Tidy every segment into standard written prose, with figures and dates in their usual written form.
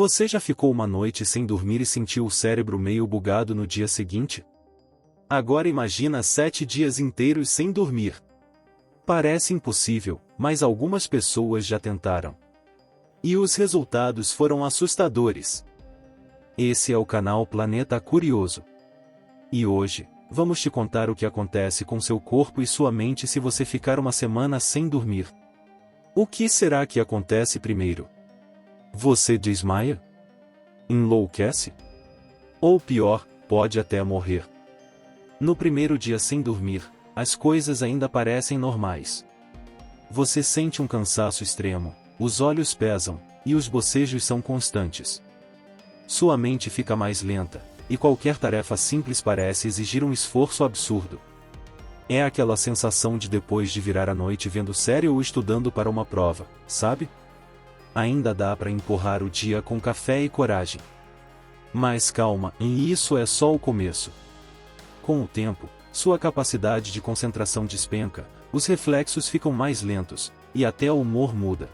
Você já ficou uma noite sem dormir e sentiu o cérebro meio bugado no dia seguinte? Agora imagina 7 dias inteiros sem dormir. Parece impossível, mas algumas pessoas já tentaram. E os resultados foram assustadores. Esse é o canal Planeta Curioso. E hoje, vamos te contar o que acontece com seu corpo e sua mente se você ficar uma semana sem dormir. O que será que acontece primeiro? Você desmaia? Enlouquece? Ou pior, pode até morrer. No primeiro dia sem dormir, as coisas ainda parecem normais. Você sente um cansaço extremo, os olhos pesam, e os bocejos são constantes. Sua mente fica mais lenta, e qualquer tarefa simples parece exigir um esforço absurdo. É aquela sensação de depois de virar a noite vendo série ou estudando para uma prova, sabe? Ainda dá para empurrar o dia com café e coragem. Mas calma, e isso é só o começo. Com o tempo, sua capacidade de concentração despenca, os reflexos ficam mais lentos, e até o humor muda.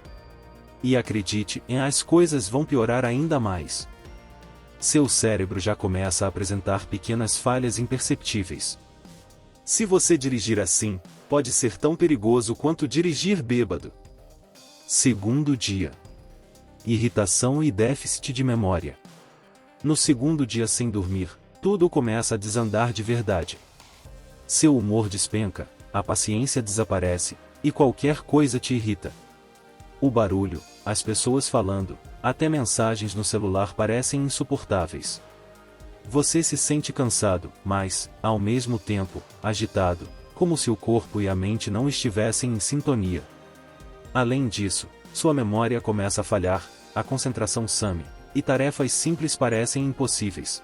E acredite, as coisas vão piorar ainda mais. Seu cérebro já começa a apresentar pequenas falhas imperceptíveis. Se você dirigir assim, pode ser tão perigoso quanto dirigir bêbado. Segundo dia. Irritação e déficit de memória. No segundo dia sem dormir, tudo começa a desandar de verdade. Seu humor despenca, a paciência desaparece, e qualquer coisa te irrita. O barulho, as pessoas falando, até mensagens no celular parecem insuportáveis. Você se sente cansado, mas, ao mesmo tempo, agitado, como se o corpo e a mente não estivessem em sintonia. Além disso, sua memória começa a falhar, a concentração some, e tarefas simples parecem impossíveis.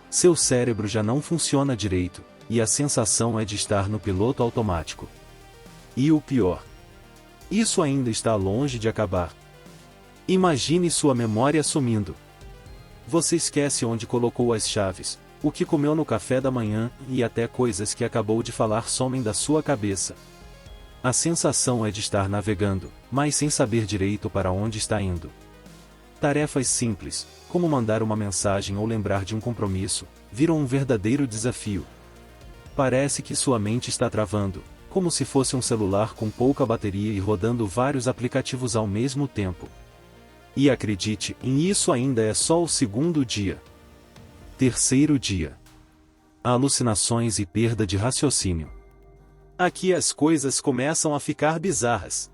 Seu cérebro já não funciona direito, e a sensação é de estar no piloto automático. E o pior: isso ainda está longe de acabar. Imagine sua memória sumindo. Você esquece onde colocou as chaves, o que comeu no café da manhã, e até coisas que acabou de falar somem da sua cabeça. A sensação é de estar navegando, mas sem saber direito para onde está indo. Tarefas simples, como mandar uma mensagem ou lembrar de um compromisso, viram um verdadeiro desafio. Parece que sua mente está travando, como se fosse um celular com pouca bateria e rodando vários aplicativos ao mesmo tempo. E acredite, isso ainda é só o segundo dia. Terceiro dia. Alucinações e perda de raciocínio. Aqui as coisas começam a ficar bizarras.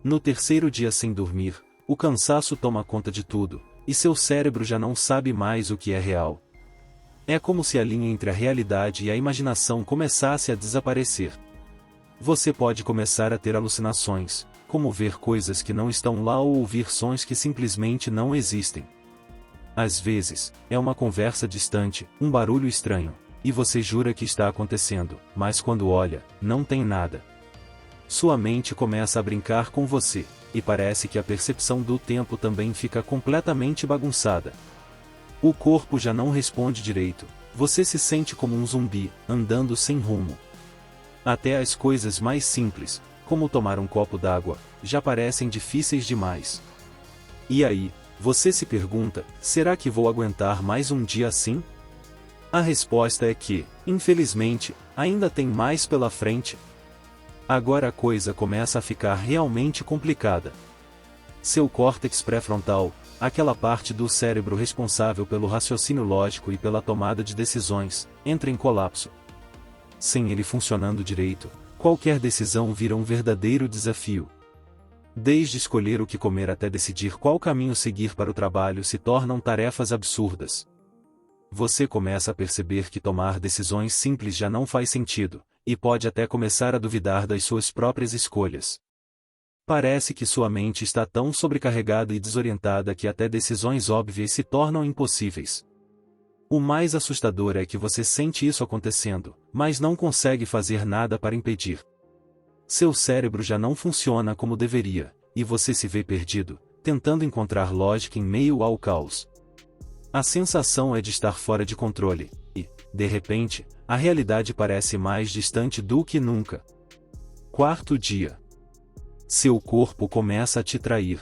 No terceiro dia sem dormir, o cansaço toma conta de tudo, e seu cérebro já não sabe mais o que é real. É como se a linha entre a realidade e a imaginação começasse a desaparecer. Você pode começar a ter alucinações, como ver coisas que não estão lá ou ouvir sons que simplesmente não existem. Às vezes, é uma conversa distante, um barulho estranho, e você jura que está acontecendo, mas quando olha, não tem nada. Sua mente começa a brincar com você, e parece que a percepção do tempo também fica completamente bagunçada. O corpo já não responde direito, você se sente como um zumbi, andando sem rumo. Até as coisas mais simples, como tomar um copo d'água, já parecem difíceis demais. E aí, você se pergunta, será que vou aguentar mais um dia assim? A resposta é que, infelizmente, ainda tem mais pela frente. Agora a coisa começa a ficar realmente complicada. Seu córtex pré-frontal, aquela parte do cérebro responsável pelo raciocínio lógico e pela tomada de decisões, entra em colapso. Sem ele funcionando direito, qualquer decisão vira um verdadeiro desafio. Desde escolher o que comer até decidir qual caminho seguir para o trabalho se tornam tarefas absurdas. Você começa a perceber que tomar decisões simples já não faz sentido, e pode até começar a duvidar das suas próprias escolhas. Parece que sua mente está tão sobrecarregada e desorientada que até decisões óbvias se tornam impossíveis. O mais assustador é que você sente isso acontecendo, mas não consegue fazer nada para impedir. Seu cérebro já não funciona como deveria, e você se vê perdido, tentando encontrar lógica em meio ao caos. A sensação é de estar fora de controle, e, de repente, a realidade parece mais distante do que nunca. Quarto dia. Seu corpo começa a te trair.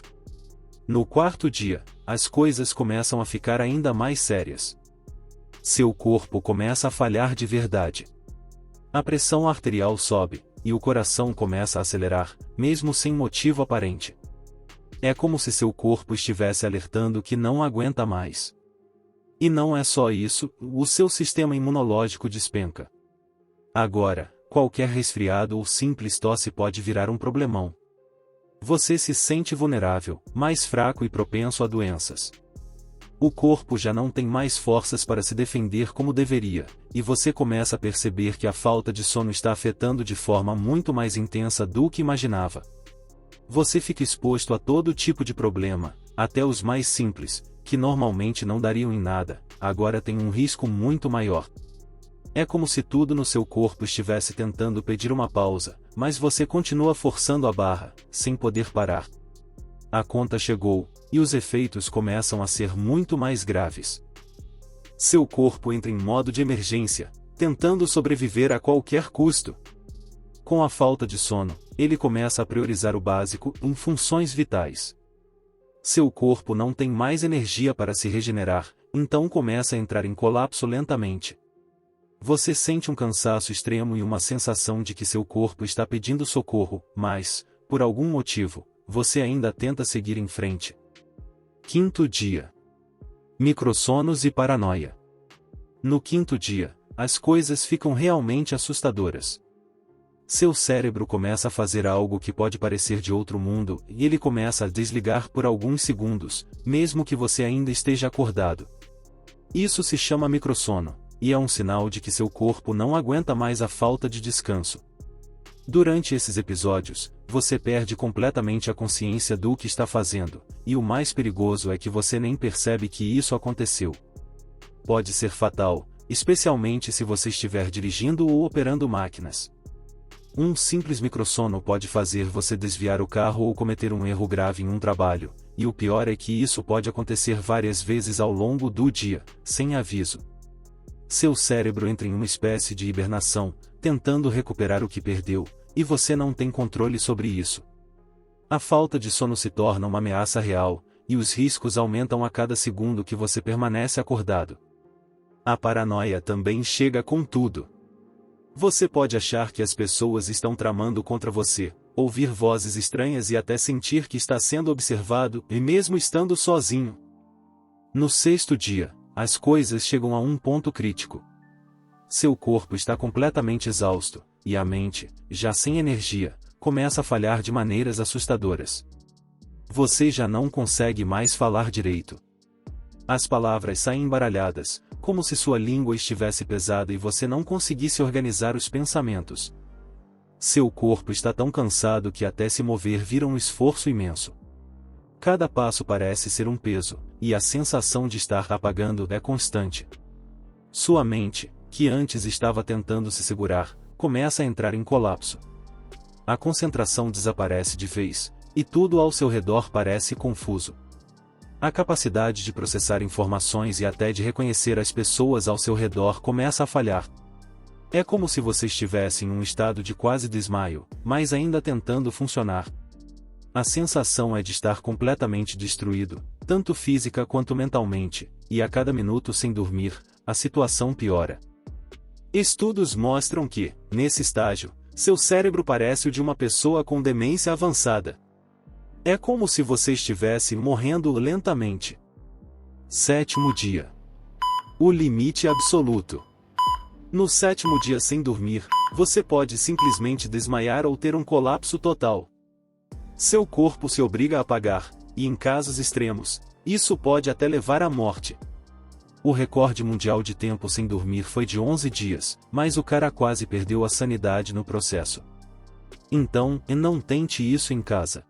No quarto dia, as coisas começam a ficar ainda mais sérias. Seu corpo começa a falhar de verdade. A pressão arterial sobe, e o coração começa a acelerar, mesmo sem motivo aparente. É como se seu corpo estivesse alertando que não aguenta mais. E não é só isso, o seu sistema imunológico despenca. Agora, qualquer resfriado ou simples tosse pode virar um problemão. Você se sente vulnerável, mais fraco e propenso a doenças. O corpo já não tem mais forças para se defender como deveria, e você começa a perceber que a falta de sono está afetando de forma muito mais intensa do que imaginava. Você fica exposto a todo tipo de problema, até os mais simples, que normalmente não dariam em nada, agora tem um risco muito maior. É como se tudo no seu corpo estivesse tentando pedir uma pausa, mas você continua forçando a barra, sem poder parar. A conta chegou, e os efeitos começam a ser muito mais graves. Seu corpo entra em modo de emergência, tentando sobreviver a qualquer custo. Com a falta de sono, ele começa a priorizar o básico em funções vitais. Seu corpo não tem mais energia para se regenerar, então começa a entrar em colapso lentamente. Você sente um cansaço extremo e uma sensação de que seu corpo está pedindo socorro, mas, por algum motivo, você ainda tenta seguir em frente. Quinto dia. Microsonos e paranoia. No quinto dia, as coisas ficam realmente assustadoras. Seu cérebro começa a fazer algo que pode parecer de outro mundo, e ele começa a desligar por alguns segundos, mesmo que você ainda esteja acordado. Isso se chama microsono, e é um sinal de que seu corpo não aguenta mais a falta de descanso. Durante esses episódios, você perde completamente a consciência do que está fazendo, e o mais perigoso é que você nem percebe que isso aconteceu. Pode ser fatal, especialmente se você estiver dirigindo ou operando máquinas. Um simples microsono pode fazer você desviar o carro ou cometer um erro grave em um trabalho, e o pior é que isso pode acontecer várias vezes ao longo do dia, sem aviso. Seu cérebro entra em uma espécie de hibernação, tentando recuperar o que perdeu, e você não tem controle sobre isso. A falta de sono se torna uma ameaça real, e os riscos aumentam a cada segundo que você permanece acordado. A paranoia também chega com tudo. Você pode achar que as pessoas estão tramando contra você, ouvir vozes estranhas e até sentir que está sendo observado, e mesmo estando sozinho. No sexto dia, as coisas chegam a um ponto crítico. Seu corpo está completamente exausto, e a mente, já sem energia, começa a falhar de maneiras assustadoras. Você já não consegue mais falar direito. As palavras saem embaralhadas, como se sua língua estivesse pesada e você não conseguisse organizar os pensamentos. Seu corpo está tão cansado que até se mover vira um esforço imenso. Cada passo parece ser um peso, e a sensação de estar apagando é constante. Sua mente, que antes estava tentando se segurar, começa a entrar em colapso. A concentração desaparece de vez, e tudo ao seu redor parece confuso. A capacidade de processar informações e até de reconhecer as pessoas ao seu redor começa a falhar. É como se você estivesse em um estado de quase desmaio, mas ainda tentando funcionar. A sensação é de estar completamente destruído, tanto física quanto mentalmente, e a cada minuto sem dormir, a situação piora. Estudos mostram que, nesse estágio, seu cérebro parece o de uma pessoa com demência avançada. É como se você estivesse morrendo lentamente. Sétimo dia. O limite absoluto. No sétimo dia sem dormir, você pode simplesmente desmaiar ou ter um colapso total. Seu corpo se obriga a apagar, e em casos extremos, isso pode até levar à morte. O recorde mundial de tempo sem dormir foi de 11 dias, mas o cara quase perdeu a sanidade no processo. Então, não tente isso em casa.